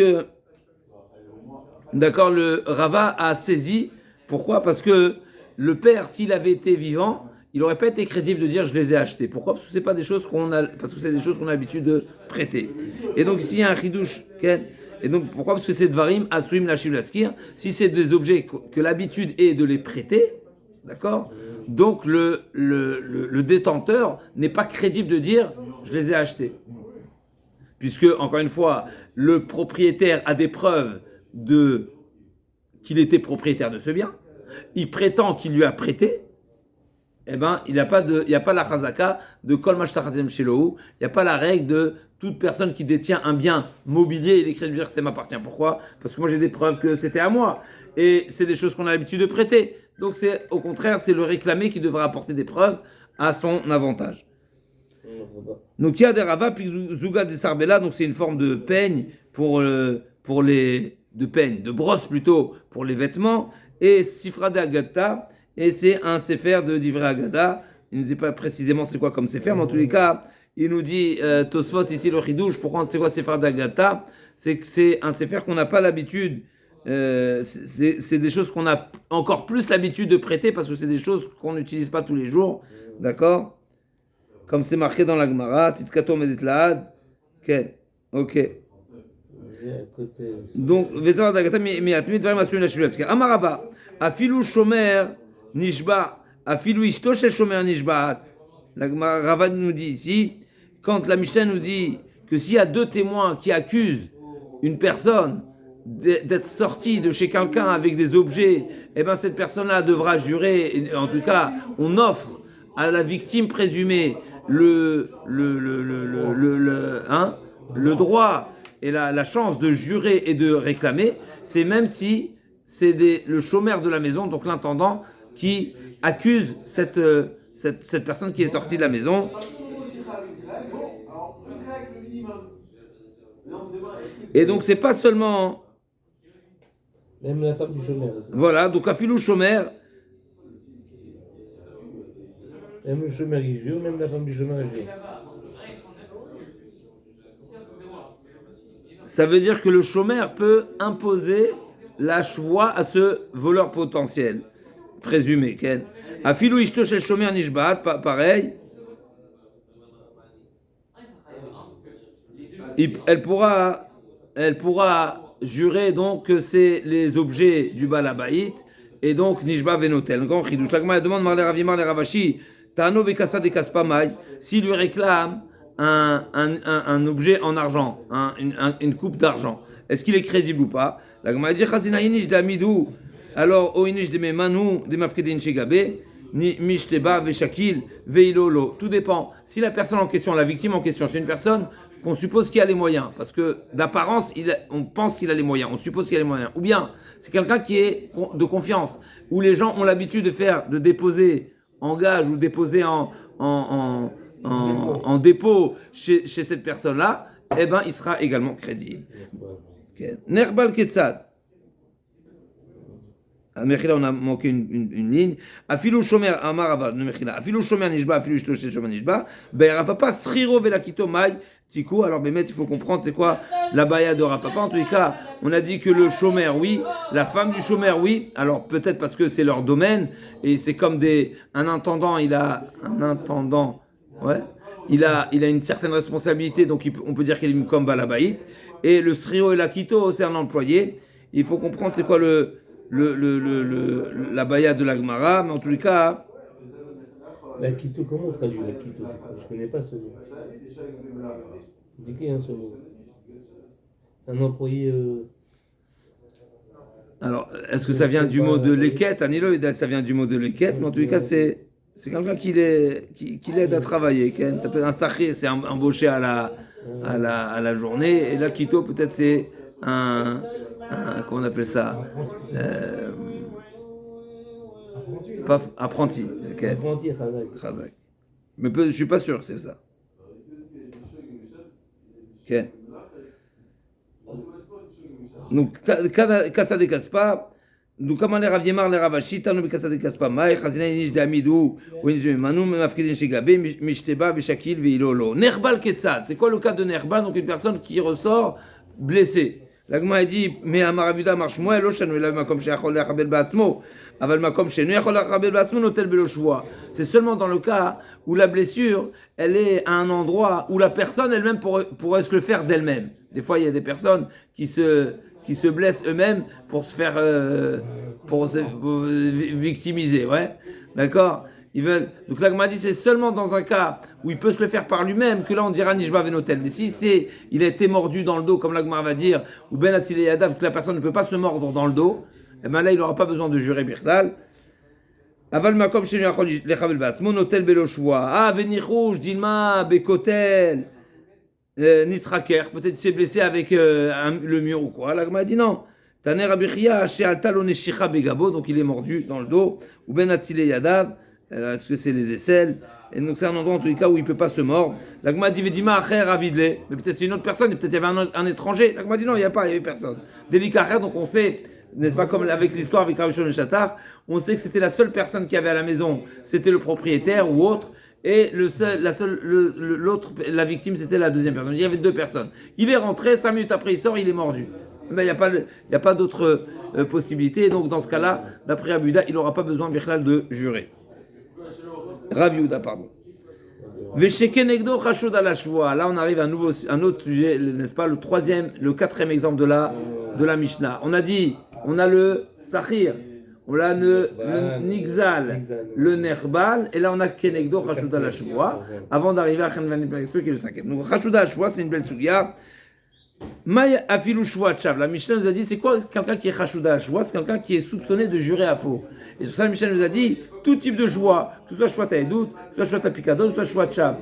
d'accord, le Rava a saisi, pourquoi? Parce que le père, s'il avait été vivant, il n'aurait pas été crédible de dire je les ai achetés. Pourquoi? Parce que c'est pas des choses qu'on a, parce que c'est des choses qu'on a l'habitude de prêter. Et donc ici il y a un chidouche. Et donc pourquoi? Parce que c'est dvarim asuim lashiv laskir. Si c'est des objets que l'habitude est de les prêter, d'accord? Donc le détenteur n'est pas crédible de dire je les ai achetés. Puisque encore une fois, le propriétaire a des preuves qu'il était propriétaire de ce bien. Il prétend qu'il lui a prêté, eh ben, il n'y a pas la chazaka de kol mashtaratem shelohu, il n'y a pas la règle de toute personne qui détient un bien mobilier, il est crédible de dire que ça m'appartient. Pourquoi? Parce que moi j'ai des preuves que c'était à moi. Et c'est des choses qu'on a l'habitude de prêter. Donc c'est, au contraire, c'est le réclamé qui devra apporter des preuves à son avantage. Donc il y a des ravas, puis zuga des sarbela, donc c'est une forme de peigne de peigne, de brosse plutôt, pour les vêtements. Et Sifra de Agata, et c'est un sefer de Divrei Agada. Il ne dit pas précisément c'est quoi comme sefer, mais en tous les cas, il nous dit Tosfot ici le Chidouche, pourquoi c'est quoi Sifra d'Agata? C'est que c'est un sefer qu'on n'a pas l'habitude, c'est des choses qu'on a encore plus l'habitude de prêter parce que c'est des choses qu'on n'utilise pas tous les jours, d'accord? Comme c'est marqué dans la Gemara, Titkato Meditlaad, ok. Donc, Amarava, Afilu Shomer Nishba, Afilu Ishto Shel Shomer Nishbaat. La Rava nous dit ici, quand la Mishnah nous dit que s'il y a deux témoins qui accusent une personne d'être sortie de chez quelqu'un avec des objets, eh ben cette personne-là devra jurer. En tout cas, on offre à la victime présumée le droit et la chance de jurer et de réclamer, c'est même si c'est le chômeur de la maison, donc l'intendant, qui accuse cette personne qui est sortie de la maison. Et donc c'est pas seulement... Même la femme du chômeur. Voilà, donc afilou chômeur. Même le chômeur il jure, même la femme du chômeur elle jure. Ça veut dire que le chômeur peut imposer la chevoie à ce voleur potentiel, présumé. Afilou ishto shel shomer nishbat, pareil. Elle pourra jurer donc que c'est les objets du Balabaït et donc Nishba Venotel. Grand chidouche. L'agma demande Marle Ravimar le Ravashi, Tano Bekasa de Kaspamai, s'il lui réclame un objet en argent, une coupe d'argent, est-ce qu'il est crédible ou pas? L'agma dit Chazina Inish d'Amidou, alors O Inish de Memanu, de Mafkedin Chegabe, ni Mishteba Veshakil, Veilolo. Tout dépend. Si la personne en question, la victime en question, c'est une personne qu'on suppose qu'il a les moyens, parce que d'apparence, on pense qu'il a les moyens, on suppose qu'il a les moyens. Ou bien, c'est quelqu'un qui est de confiance, où les gens ont l'habitude de déposer en gage ou déposer en dépôt chez cette personne-là, eh ben, il sera également crédible. Nerbal Ketzad. À Mechila, on a manqué une ligne. Afilou Shomer Amarava de Mechila. Afilou Shomer Nishba, Afilou Shtosh Shomer Nishba. Ben Rafa pas Sriro Velakito Mai tikou. Alors, Bémet, il faut comprendre c'est quoi la baya de Rav Papa. En tous les cas, on a dit que le chômeur, oui. La femme du chômeur, oui. Alors, peut-être parce que c'est leur domaine. Et c'est comme un intendant, ouais. Il a une certaine responsabilité, donc on peut dire qu'il est comme Balabaït. Et le Srio et l'Akito, c'est un employé. Il faut comprendre c'est quoi la baya de la Gemara, mais en tous les cas. L'Akito, comment on traduit l'Akito? Je ne connais pas ce mot. C'est qui ce mot? C'est un employé. Alors, est-ce que ça vient du mot de leket? Anilo, ça vient du mot de leket, mais en tous les cas, c'est quelqu'un qui l'aide à travailler. Ça peut être un sacré, c'est embauché à la journée. Et l'Akito, peut-être, c'est comment on appelle ça? Pas apprenti. Okay. Apprenti, Chazak. Mais je suis pas sûr que c'est ça. Ok. Donc, Kassa de Kaspa. Donc, comment les Rav Yemar, les Ravashi, Tanu Kassa de Kaspa, Maï, Chazina Inish de Amidou, ou Inish de Manu, Mafkedin Shigabe, Mishteba, Beshakil, Veilolo. Nerbal Ketzad. C'est quoi le cas de Nerbal? Donc, une personne qui ressort blessée. L'agma a dit, mais Amarabuda marche moins, l'oshanu, la makom sheachol lachabel ba'atzmo, aval makom shenu yachol lachabel ba'atzmo, notel beloshua. C'est seulement dans le cas où la blessure, elle est à un endroit où la personne elle-même pourrait se le faire d'elle-même. Des fois, il y a des personnes qui se blessent eux-mêmes pour se faire, pour se victimiser, ouais. D'accord? Donc l'agma dit c'est seulement dans un cas où il peut se le faire par lui-même que là on dira Nishba Venotel. Mais si il a été mordu dans le dos, comme l'agma va dire, ou Ben Atzile Yadav, que la personne ne peut pas se mordre dans le dos, et bien là il n'aura pas besoin de jurer Birklal. Aval Makom Shenu Yachol Lechabel Ba'atzmo Notel Beloshua. Ah, Venichouj, Dilma, Bekotel, Nitraker, peut-être il s'est blessé avec le mur ou quoi. L'agma dit non. Taner Abichia, Shealta Lo Neshicha Begabo, donc il est mordu dans le dos, ou Ben Atzile Yadav. Est-ce que c'est les aisselles? Et donc c'est un endroit en tous les cas où il ne peut pas se mordre. L'agma dit Vedima Acher Avidle, mais peut-être c'est une autre personne, peut-être il y avait un étranger. L'agma dit non, il n'y avait personne. Délicat Acher, donc on sait, n'est-ce pas, comme avec l'histoire avec Rabbi Shimon et Shatar, on sait que c'était la seule personne qui avait à la maison, c'était le propriétaire ou autre, et la victime c'était la deuxième personne. Il y avait deux personnes. Il est rentré, 5 minutes après il sort, il est mordu. Mais il n'y a pas d'autre possibilité, donc dans ce cas-là, d'après Abuda, il n'aura pas besoin de jurer. Rav Yehuda, pardon. Là, on arrive à un autre sujet, n'est-ce pas, le quatrième exemple de la Mishnah. On a dit, on a le Sachir, on a le Nigzal, le Nerbal, et là on a Kenegdo Chashuda la Shvoa, avant d'arriver à Khanvanim qui est le cinquième. Donc Chashuda la Shvoa, c'est une belle sugia. Maya afilu shvoa tchav. La Mishnah nous a dit, c'est quoi quelqu'un qui est Chashuda la Shvoa? C'est quelqu'un qui est soupçonné de jurer à faux. Et sur ça, la Mishnah nous a dit, tout type de joie, que ce soit shvoa taïdout, que ce soit shvoa tapikadon, que ce soit shvoa tchav.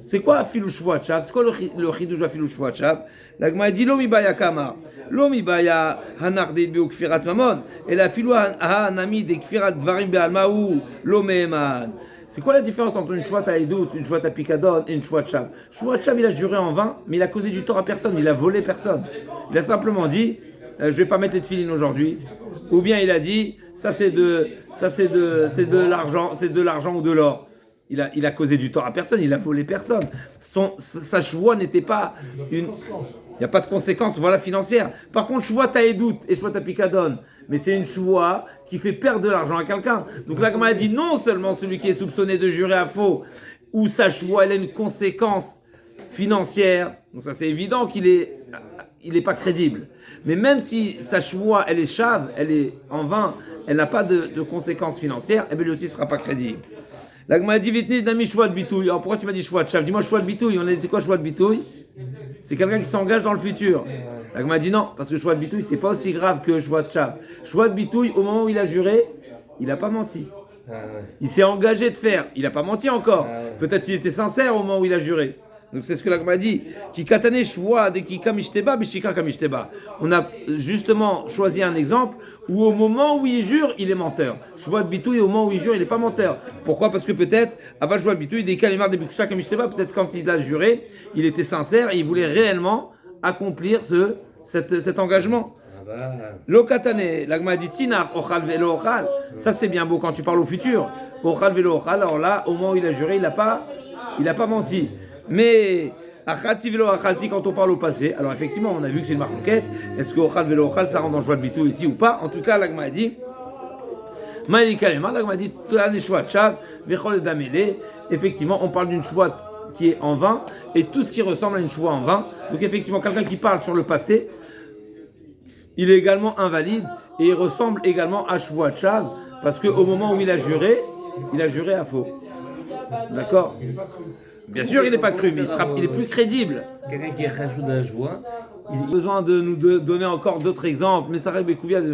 C'est quoi afilu shvoa tchav? C'est quoi le chidouj afilu shvoa tchav? La Gemara dit, lo mibaya kamar, lo mibaya hanardid bi ukfirat mamon, et la filu hanami de kfirat dvarim be'almaou, lo meheman. C'est quoi la différence entre une shvoa taïdout, une shvoa tapikadon et une shvoa tchav? Shvoa tchav, il a juré en vain, mais il a causé du tort à personne, il a volé personne. Il a simplement dit, je vais pas mettre les tefilines aujourd'hui, ou bien il a dit, ça c'est de l'argent ou de l'or. Il a causé du tort à personne, il a volé personne. Sa shvoa n'était pas une. Il n'y a pas de conséquences, voilà, financières. Par contre, shvoa taïdout et shvoa tapikadon, mais c'est une shvoa qui fait perdre de l'argent à quelqu'un. Donc la Gemara a dit non seulement celui qui est soupçonné de jurer à faux, ou sa shvoa elle a une conséquence financière, donc ça c'est évident qu'il est pas crédible. Mais même si sa shvoa elle est chave, elle est en vain, elle n'a pas de conséquences financières, et bien lui aussi ne sera pas crédible. La Gemara a dit vitni d'ami shvoa de bitouille. Alors pourquoi tu m'as dit shvoa de chave? Dis-moi shvoa de bitouille. On a dit c'est quoi shvoa de bitouille? C'est quelqu'un qui s'engage dans le futur. La Gemara a dit non, parce que shvoa de bitouille c'est pas aussi grave que shvoa de chave. Shvoa de bitouille, au moment où il a juré, il n'a pas menti. Il s'est engagé de faire, il n'a pas menti encore. Peut-être qu'il était sincère au moment où il a juré. Donc c'est ce que la Gemara dit. Qui katane shvoa de ki kamishteba bishika kamishteba. On a justement choisi un exemple où au moment où il jure, il est menteur. Shvoa de bitouille, au moment où il jure, il n'est pas menteur. Pourquoi? Parce que peut-être, avant shvoa de bitouille, des kalimar de bishika kamishteba, peut-être quand il a juré, il était sincère et il voulait réellement accomplir cet engagement. Lokatane, la Gemara dit tinar ochal velo ochal. Ça c'est bien beau quand tu parles au futur. Ochal velo ochal. Alors là, au moment où il a juré, il n'a pas menti. Mais Achalti velo achalti, quand on parle au passé, alors effectivement, on a vu que c'est une marloquette. Est-ce que ochal velo ochal, ça rentre dans joie de bitou ici ou pas? En tout cas, l'agma a dit, Maïlikalema, l'agma a dit, effectivement, on parle d'une choix qui est en vin et tout ce qui ressemble à une choix en vin. Donc effectivement, quelqu'un qui parle sur le passé, il est également invalide et il ressemble également à Shvuat Shav parce qu'au moment où il a juré à faux. D'accord? Bien sûr, il n'est pas cru, mais il est plus crédible. Quelqu'un qui rajoute un joie, Il a besoin de nous donner encore d'autres exemples. Mais ça rêve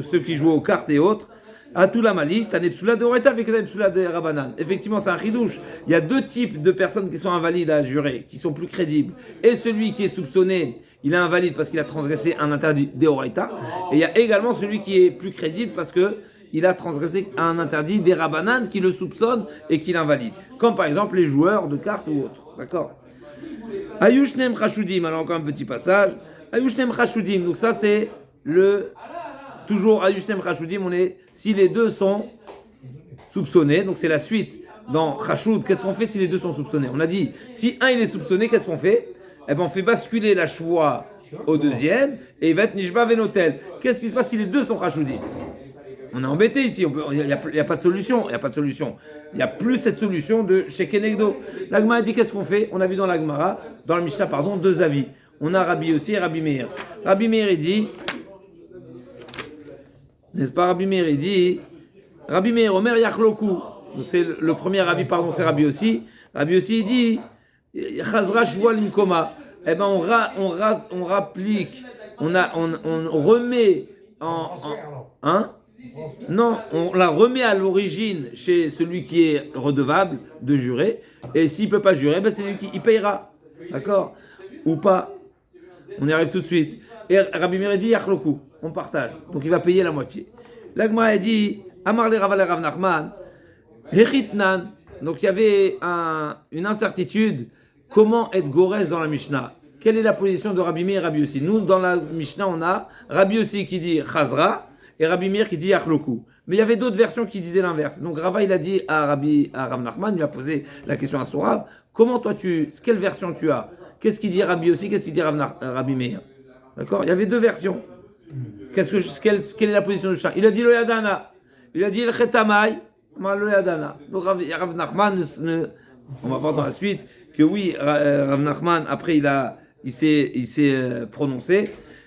ceux qui jouent aux cartes et autres. À tout la Mali, t'as Nepsula de Oreta avec Nepsula de Rabanan. Effectivement, c'est un chidouche. Il y a deux types de personnes qui sont invalides à jurer, qui sont plus crédibles. Et celui qui est soupçonné, il est invalide parce qu'il a transgressé un interdit d'Oreta. Et il y a également celui qui est plus crédible parce que il a transgressé un interdit des Rabanan qui le soupçonne et qui l'invalide. Comme par exemple les joueurs de cartes ou autres. D'accord? Ayushnem Chashudim, alors encore un petit passage. Ayushnem Chashudim, donc ça c'est toujours Ayushnem Chashudim, on est si les deux sont soupçonnés, donc c'est la suite. Dans Chashud, qu'est-ce qu'on fait si les deux sont soupçonnés? On a dit, si un il est soupçonné, qu'est-ce qu'on fait? Eh ben on fait basculer la choix au deuxième et il va être Nishba Venotel. Qu'est-ce qui se passe si les deux sont Chashudim? On est embêté ici, il n'y a pas de solution, il n'y a plus cette solution de chez Kenegdo. L'Agma a dit qu'est-ce qu'on fait? On a vu dans l'Agmara, dans le Mishnah, deux avis. On a Rabbi aussi et Rabbi Meir. Rabbi Meir il dit, n'est-ce pas? Rabbi Meir il dit, Rabbi Meir Omer Yachloku. Donc c'est le premier avis, c'est Rabbi aussi. Rabbi aussi il dit, Chazra Shvoa Limkoma. Eh ben on rapplique, on remet non, on la remet à l'origine chez celui qui est redevable de jurer. Et s'il ne peut pas jurer, c'est lui qui payera. D'accord? Ou pas. On y arrive tout de suite. Et Rabbi Meir dit Yachloku, on partage. Donc il va payer la moitié. L'Agma a dit Amar le Rav Nachman, Hechitnan. Donc il y avait une incertitude. Comment être Gorès dans la Mishnah? Quelle est la position de Rabbi Meir et Rabbi Yossi? Nous, dans la Mishnah, on a Rabbi Yossi qui dit Chazra et Rabbi Meir qui dit Yachloku. Mais il y avait d'autres versions qui disaient l'inverse. Donc Rava, il a dit à Rav Nachman, il lui a posé la question à son Rav, comment toi quelle version tu as? Qu'est-ce qu'il dit Rabbi Yossi, qu'est-ce qu'il dit Rabbi Meir? D'accord? Il y avait deux versions. Quelle est la position du chien? Il a dit le Yadana. Il a dit le Chetamai, le Yadana. Donc Rav Nachman, on va voir dans la suite que oui, Rav Nachman, après il s'est prononcé.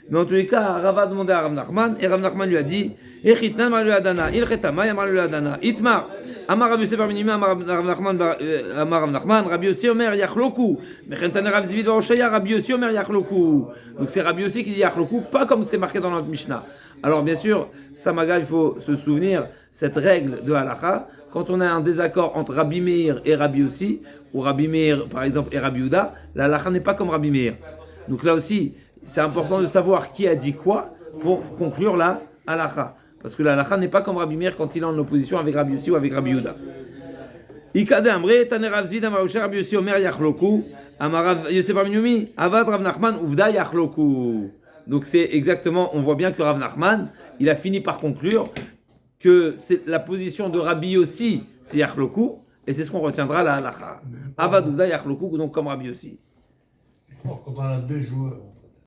Mais en tous les cas, Rav a demandé à Rav Nachman, et Rav Nachman lui a dit Echitnan ma le Yadana, il Chetamai, ma le Yadana. Itmar. Amar Rav Yosef bar Minimi, Amar Rav Nachman, Rabbi Yossi Omer Yachloku. Mechentane Rav Zvid bar Oshaya, Rabbi Yossi Omer Yachloku. Donc c'est Rabbi Yossi qui dit Yachloku, pas comme c'est marqué dans notre Mishnah. Alors bien sûr, Samaga, il faut se souvenir cette règle de Halacha. Quand on a un désaccord entre Rabbi Meir et Rabbi Yossi, ou Rabbi Meir par exemple et Rabbi Yehuda, la Halacha n'est pas comme Rabbi Meir. Donc là aussi, c'est important de savoir qui a dit quoi pour conclure la Halacha. Parce que la halakha n'est pas comme Rabbi Meir quand il est en opposition avec Rabbi Yossi ou avec Rabbi Yehuda. Ikade Amre, Tane Rav Zid, Amar Usher, Rabbi Yossi Omer Yachloku, Amar Rav Yosef bar Minumi, Avad Rav Nachman, Uvda Yachloku. Donc c'est exactement, on voit bien que Rav Nachman, il a fini par conclure que c'est la position de Rabbi Yossi, c'est Yachloku, et c'est ce qu'on retiendra la halakha. Avad Uvda Yachloku, donc comme Rabbi Yossi. Quand on a deux joueurs.